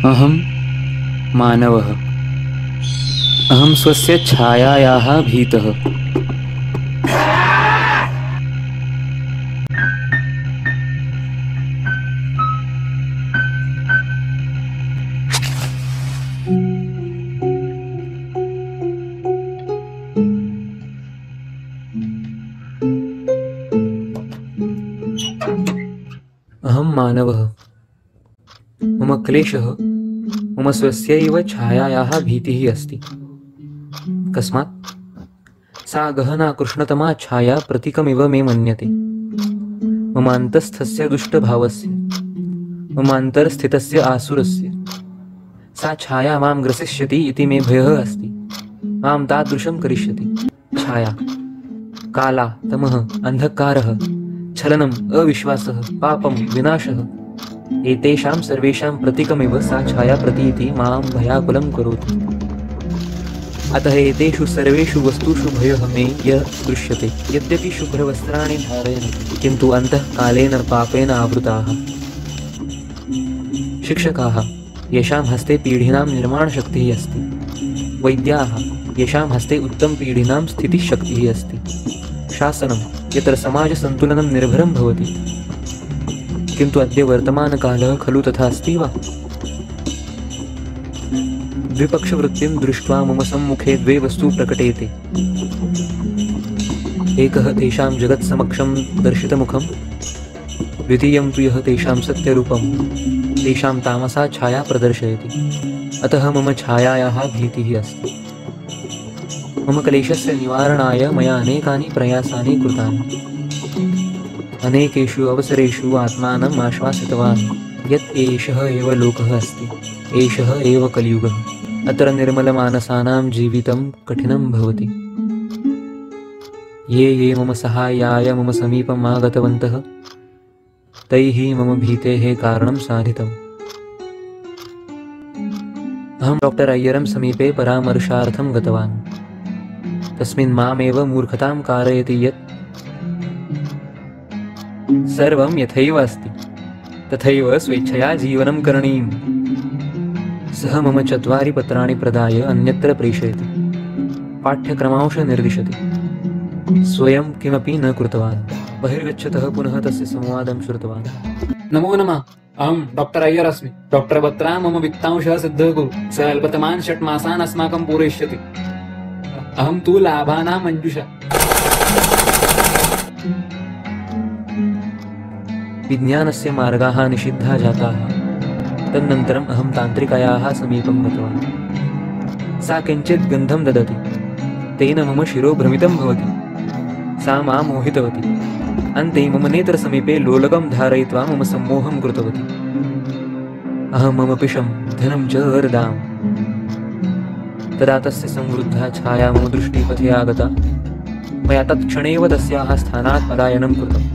अहं मानवः। अहं स्वस्य छायायाः भीतः। अहं मानवः। मम क्लेशः मम स्वस्यैव छायायाः भीतिः अस्ति। कस्मात्? सा गहना कृष्णतमा छाया प्रतीकमिव मे मन्यते। मम अन्तस्थस्य दुष्टभावस्य, मम अन्तर्स्थितस्य आसुरस्य सा छाया मां ग्रसिष्यति इति मे भयः अस्ति। मां तादृशं करिष्यति। छाया, काला, तमः, अन्धकारः, छलनम्, अविश्वासः, पापं, विनाशः एतेषां सर्वेषां प्रतीकमिव सा छाया प्रतीति मां भयाकुलं करोति। अतः एतेषु सर्वेषु वस्तुषु भयः मे यः दृश्यते। यद्यपि शुभ्रवस्त्राणि धारयन्ति, किन्तु अन्तः कालेन पापेन आवृताः। शिक्षकाः, येषां हस्ते पीढीनां निर्माणशक्तिः अस्ति। वैद्याः, येषां हस्ते उत्तमपीढीनां स्थितिशक्तिः अस्ति। शासनं, यत्र समाजसन्तुलनं निर्भरं भवति। किन्तु अद्य वर्तमानकालः खलु तथा अस्ति वा? द्विपक्षवृत्तिं दृष्ट्वा मम सम्मुखे द्वे वस्तु प्रकटेते। एकः तेषां जगत्समक्षं दर्शितमुखं, द्वितीयं तु यः तेषां सत्यरूपं तेषां तामसा छाया प्रदर्शयति। अतः मम छायायाः भीतिः अस्ति। मम क्लेशस्य निवारणाय मया अनेकानि प्रयासानि कृतानि। अनेकेषु अवसरेषु आत्मानम् आश्वासितवान् यत् एषः एव लोकः अस्ति, एषः एव कलियुगः। अत्र निर्मलमानसानां जीवितं कठिनं भवति। ये मम सहायाय मम समीपम् आगतवन्तः तैः मम भीतेः कारणं साधितम्। अहं डॉक्टर अय्यरं समीपे परामर्शार्थं गतवान्। तस्मिन् मामेव मूर्खतां कारयति यत् सर्वं यथैव अस्ति तथैव स्वेच्छया जीवनं करणीयम्। सः मम 4 पत्राणि प्रदाय अन्यत्र प्रेषयति, पाठ्यक्रमांश निर्दिशति। स्वयं किमपि न कृतवान्। बहिर्गच्छतः पुनः तस्य संवादं श्रुतवान्। नमो नमः। अहं डॉक्टर अय्यर अस्मि। डॉक्टर बत्रा मम वित्तांशः सिद्धः कुरु। स अल्पतमान् 6 मासान् अस्माकं पूरयिष्यति। अहं तु लाभानां मञ्जुषा। विज्ञानस्य मार्गाः निषिद्धाः जाताः। तदनन्तरम् अहं तान्त्रिकायाः समीपं गतवान्। सा किञ्चित् गन्धं ददति। तेन मम शिरो भ्रमितं भवति। सा मां मोहितवती। अन्ते मम नेत्रसमीपे लोलकं धारयित्वा मम सम्मोहं कृतवती। अहं मम पिशं धनं च अर्दाम्। तदा तस्य संवृद्धा छाया मम दृष्टिपथे आगता। मया तत्क्षणेव तस्याः स्थानात् पलायनं कृतम्।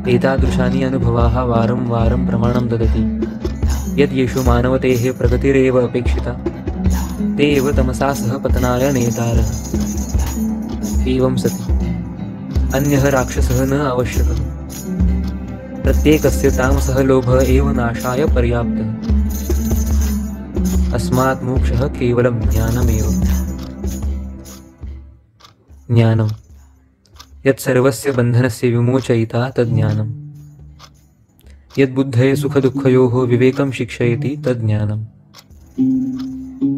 एतादृशानि अनुभवाः वारं वारं प्रमाणं ददति यद् येषु मानवतेः प्रगतिरेव अपेक्षिता ते एव तमसा सह पतनाय नेतारः। एवं सति अन्यः राक्षसः न आवश्यकः। प्रत्येकस्य तामसः लोभः एव नाशाय पर्याप्तः। अस्मात् मोक्षः केवलं ज्ञानमेव। ज्ञानं यत् सर्वस्य बन्धनस्य विमोचयिता तज्ज्ञानं। यद् बुद्धये सुखदुःखयोः विवेकं शिक्षयति तज्ज्ञानं।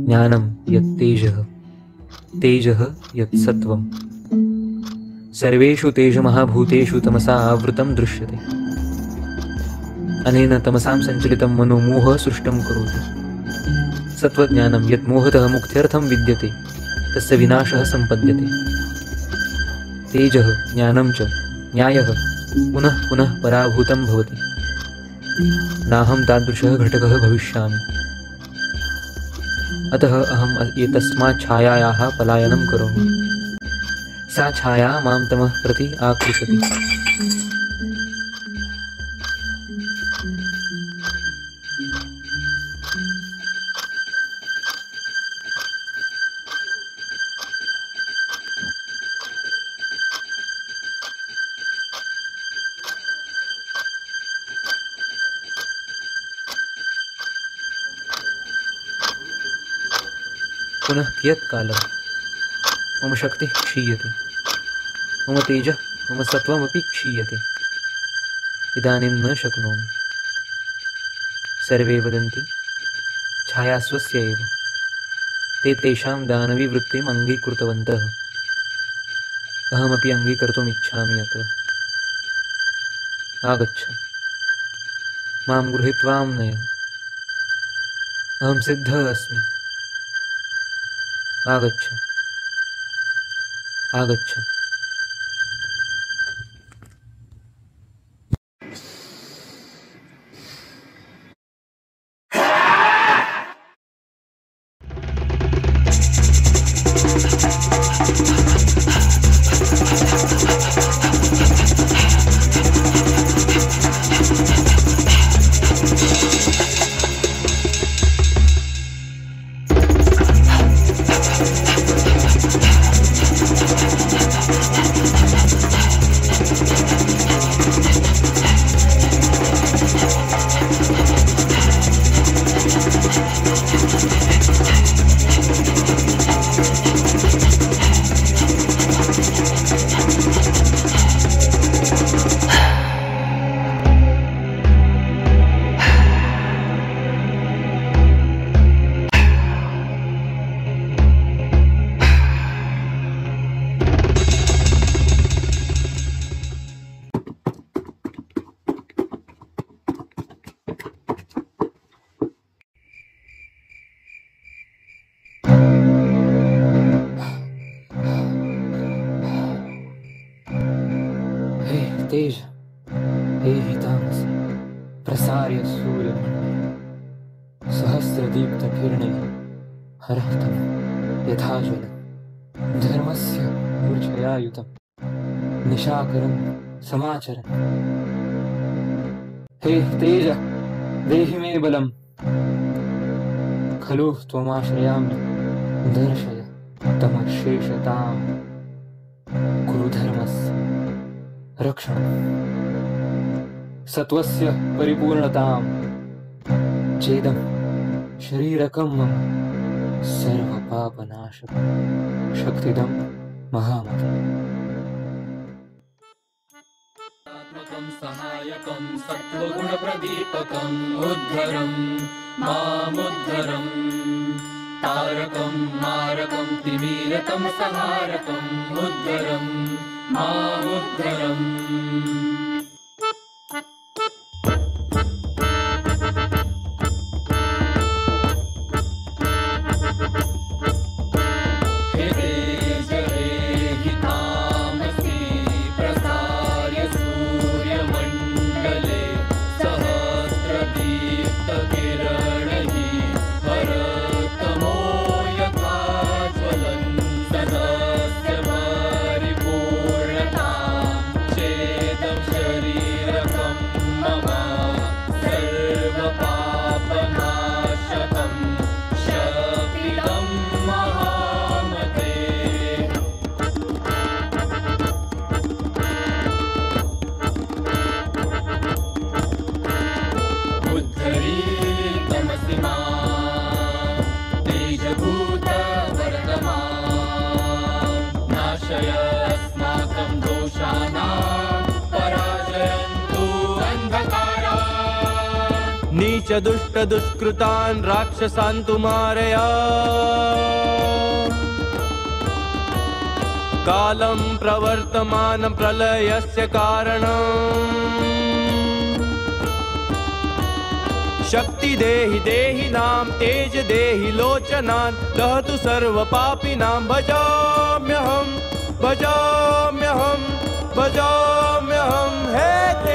ज्ञानं यत् तेजः, तेजः यत् सत्वं। सर्वेषु तेजमहाभूतेषु तमसा आवृतं दृश्यते। अनेन तमसां सञ्चलितं मनो मोहः सृष्टं करोति। सत्त्वज्ञानं यत् मोहतः मुक्त्यर्थं विद्यते तस्य विनाशः सम्पद्यते। तेजः ज्ञानं च न्यायः पुनः पुनः पराभूतं भवति। नाहं तादृशः घटकः भविष्यामि। अतः अहम् एतस्मात् छायायाः पलायनं करोमि। सा छाया मां तमः प्रति आकृषति। पुनः कियत्कालं मम शक्तिः क्षीयते, मम तेजः मम सत्त्वमपि क्षीयते। इदानीं न शक्नोमि। सर्वे वदन्ति छाया स्वस्य एव। ते तेषां दानवीवृत्तिम् अङ्गीकृतवन्तः। अहमपि अङ्गीकर्तुम् इच्छामि अत्र। आगच्छ, मां गृहीत्वां नय। अहं सिद्धः अस्मि। आगच्छ, आगच्छ। तेज हे हितांसि प्रसार्य सूर्यमण्डले सहस्रदीप्तकिरणैः हरः तं यथा ज्वलन् धर्मस्य मूर्छयायुतं निशाकरं समाचरन्। हे तेज देहि मे बलं, खलु त्वमाश्रयामि दर्शय तमशेषतां। कुरु धर्मस्य रक्षणं सत्वस्य परिपूर्णतां। चेदं शरीरकं मम सर्वपापनाशकं शक्तिदं महामतिम्। सहायकं सत्त्वगुणप्रदीपकम् उद्धरं मामुद्धरम् तारकं मारकं तिमीरकं संहारकम् उद्धरं मामुद्धरम्। नीच दुष्ट दुष्कृतान् राक्षसान् तु मारय। कालं प्रवर्तमानं प्रलयस्य कारणम्। शक्ति देहि देहिनां तेज देहि लोचनान् दहतु सर्वपापिनां। भजाम्यहं भजाम्यहं भजाम्यहं हे